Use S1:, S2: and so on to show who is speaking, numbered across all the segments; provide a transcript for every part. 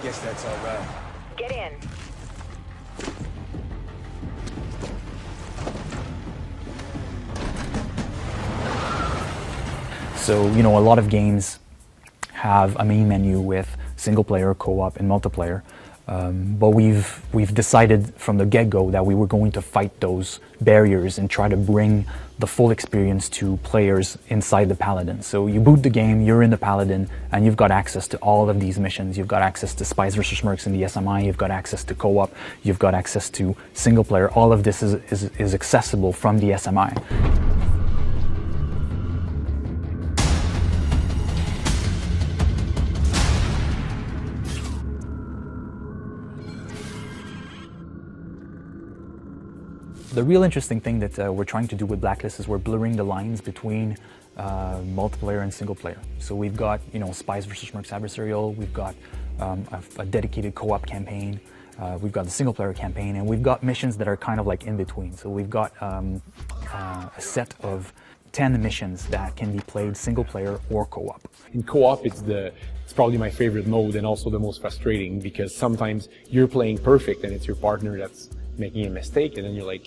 S1: guess that's all right.
S2: Get in.
S3: So, you know, a lot of games have a main menu with single player, co-op, and multiplayer. But we've decided from the get-go that we were going to fight those barriers and try to bring the full experience to players inside the Paladin. So you boot the game, you're in the Paladin, and you've got access to all of these missions. You've got access to Spies vs. Mercs in the SMI, you've got access to co-op, you've got access to single player. All of this is accessible from the SMI. The real interesting thing that we're trying to do with Blacklist is we're blurring the lines between multiplayer and single player. So we've got, you know, Spies vs. Mercs adversarial, we've got a dedicated co-op campaign, we've got the single player campaign, and we've got missions that are kind of like in between. So we've got a set of 10 missions that can be played single player or co-op.
S4: In co-op, it's probably my favorite mode and also the most frustrating, because sometimes you're playing perfect and it's your partner that's making a mistake, and then you're like,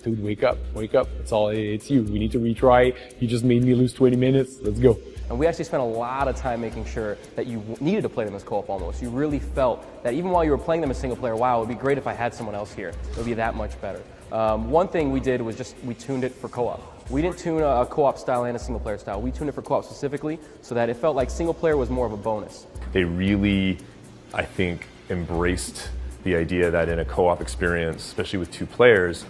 S4: dude, wake up, it's you, we need to retry, you just made me lose 20 minutes, let's go.
S5: And we actually spent a lot of time making sure that you needed to play them as co-op almost. You really felt that even while you were playing them as single player, wow, it would be great if I had someone else here. It would be that much better. One thing we did was we tuned it for co-op. We didn't tune a co-op style and a single player style. We tuned it for co-op specifically so that it felt like single player was more of a bonus.
S6: They really, I think, embraced the idea that in a co-op experience, especially with two players,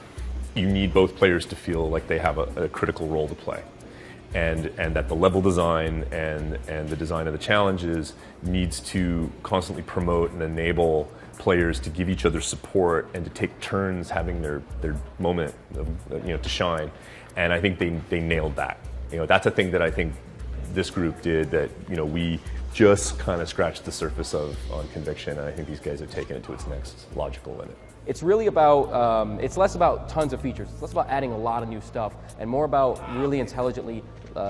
S6: you need both players to feel like they have a critical role to play. And that the level design and the design of the challenges needs to constantly promote and enable players to give each other support and to take turns having their moment of, you know, to shine. And I think they nailed that. You know, that's a thing that I think this group did that, you know, we just kind of scratched the surface of on Conviction, and I think these guys have taken it to its next logical limit.
S5: It's really about, it's less about tons of features, it's less about adding a lot of new stuff, and more about really intelligently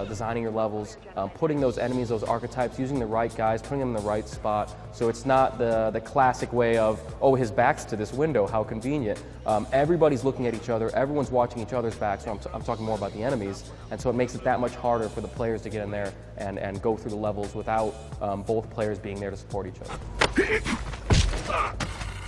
S5: designing your levels, putting those enemies, those archetypes, using the right guys, putting them in the right spot, so it's not the classic way of, oh, his back's to this window, how convenient. Everybody's looking at each other, everyone's watching each other's backs, so I'm talking more about the enemies, and so it makes it that much harder for the players to get in there and go through the levels without both players being there to support each other.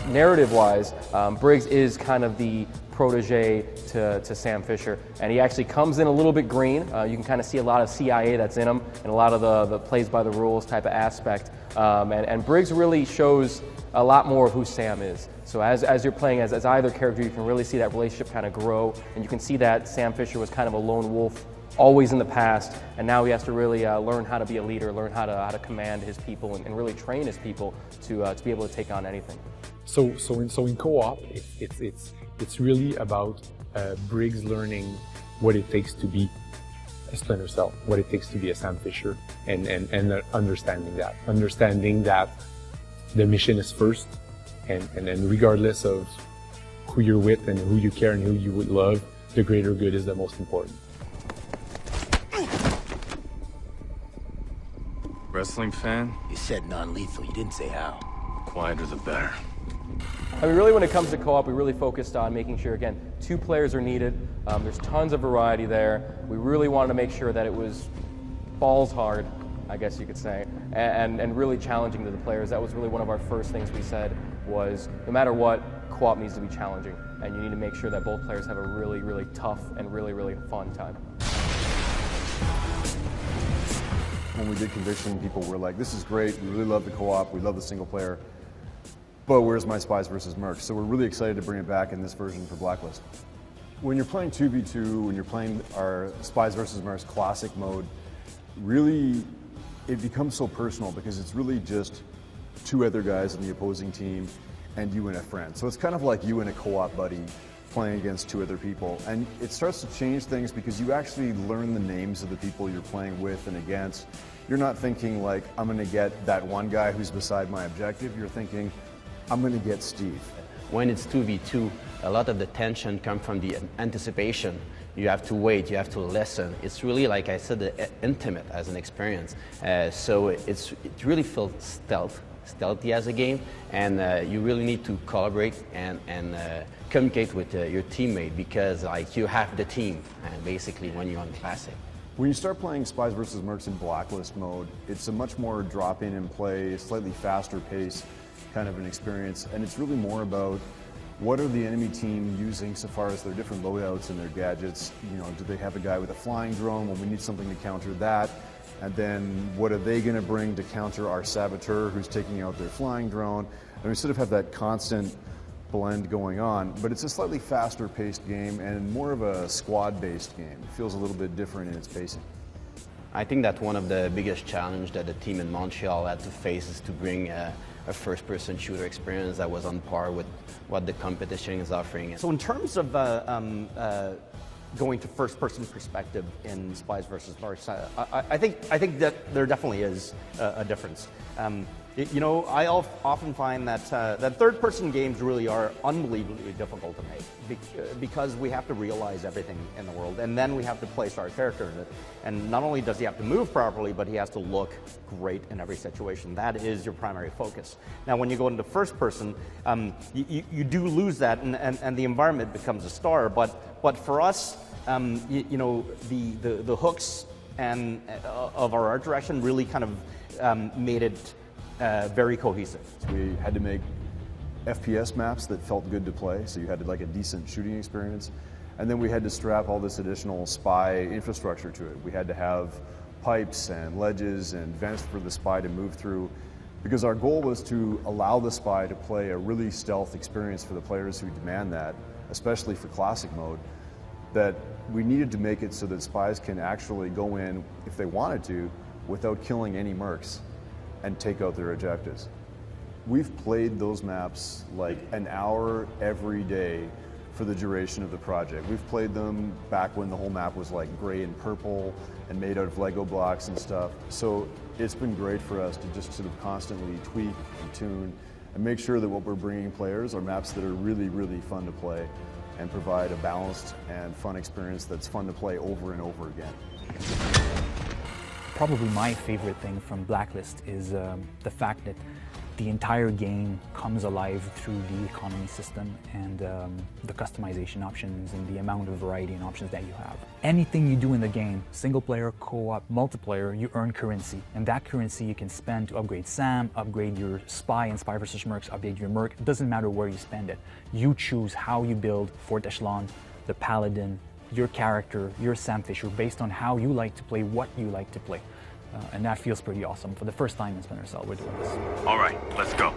S5: Narrative-wise, Briggs is kind of the protege to Sam Fisher, and he actually comes in a little bit green. You can kind of see a lot of CIA that's in him, and a lot of the plays by the rules type of aspect. And Briggs really shows a lot more of who Sam is. So as you're playing as either character, you can really see that relationship kind of grow, and you can see that Sam Fisher was kind of a lone wolf always in the past, and now he has to really learn how to be a leader, learn how to command his people, and really train his people to be able to take on anything.
S4: So in co-op, it's really about Briggs learning what it takes to be a Splinter Cell, what it takes to be a Sam Fisher, and understanding that the mission is first, and then regardless of who you're with and who you care and who you would love, the greater good is the most important.
S7: Wrestling fan?
S1: You said non-lethal, you didn't say how.
S7: Quieter the better.
S5: I mean, really, when it comes to co-op, we really focused on making sure, again, 2 players are needed. There's tons of variety there. We really wanted to make sure that it was balls hard, I guess you could say, and really challenging to the players. That was really one of our first things we said was, no matter what, co-op needs to be challenging, and you need to make sure that both players have a really, really tough and really, really fun time.
S8: When we did Conviction, people were like, this is great, we really love the co-op, we love the single player, but where's my Spies vs. Mercs? So we're really excited to bring it back in this version for Blacklist. When you're playing 2v2, when you're playing our Spies vs. Mercs classic mode, really it becomes so personal because it's really just 2 other guys in the opposing team and you and a friend. So it's kind of like you and a co-op buddy playing against 2 other people, and it starts to change things because you actually learn the names of the people you're playing with and against. You're not thinking like, I'm going to get that one guy who's beside my objective. You're thinking, I'm going to get Steve.
S9: When it's 2v2, a lot of the tension comes from the anticipation. You have to wait, you have to listen. It's really, like I said, intimate as an experience. So it really feels stealthy as a game, and you really need to collaborate and communicate with your teammate, because like you have the team basically when you're on Classic.
S8: When you start playing Spies vs. Mercs in Blacklist mode, it's a much more drop in and play, slightly faster pace kind of an experience, and it's really more about what are the enemy team using so far as their different loadouts and their gadgets. You know, do they have a guy with a flying drone? Well, we need something to counter that. And then what are they going to bring to counter our saboteur who's taking out their flying drone? And we sort of have that constant blend going on, but it's a slightly faster paced game and more of a squad based game. It feels a little bit different in its pacing.
S9: I think that one of the biggest challenges that the team in Montreal had to face is to bring a first-person shooter experience that was on par with what the competition is offering.
S2: So in terms of going to first-person perspective in Spies vs. Mercs, I think that there definitely is a difference. You know, I often find that that third-person games really are unbelievably difficult to make because we have to realize everything in the world, and then we have to place our character in it. And not only does he have to move properly, but he has to look great in every situation. That is your primary focus. Now, when you go into first-person, you do lose that, and the environment becomes a star. But for us, you know, the hooks and of our art direction really kind of made it very cohesive.
S8: We had to make FPS maps that felt good to play, so you had like a decent shooting experience. And then we had to strap all this additional spy infrastructure to it. We had to have pipes and ledges and vents for the spy to move through, because our goal was to allow the spy to play a really stealth experience for the players who demand that, especially for classic mode, that we needed to make it so that spies can actually go in, if they wanted to, without killing any mercs and take out their objectives. We've played those maps like an hour every day for the duration of the project. We've played them back when the whole map was like gray and purple and made out of Lego blocks and stuff. So it's been great for us to just sort of constantly tweak and tune and make sure that what we're bringing players are maps that are really, really fun to play and provide a balanced and fun experience that's fun to play over and over again.
S3: Probably my favorite thing from Blacklist is the fact that the entire game comes alive through the economy system and the customization options and the amount of variety and options that you have. Anything you do in the game, single player, co-op, multiplayer, you earn currency. And that currency you can spend to upgrade SAM, upgrade your spy and Spy vs. Mercs, upgrade your merc. It doesn't matter where you spend it. You choose how you build Fort Echelon, the Paladin, your character, your Sam Fisher, based on how you like to play, what you like to play. And that feels pretty awesome. For the first time in Splinter Cell, we're doing this.
S7: All right, let's go.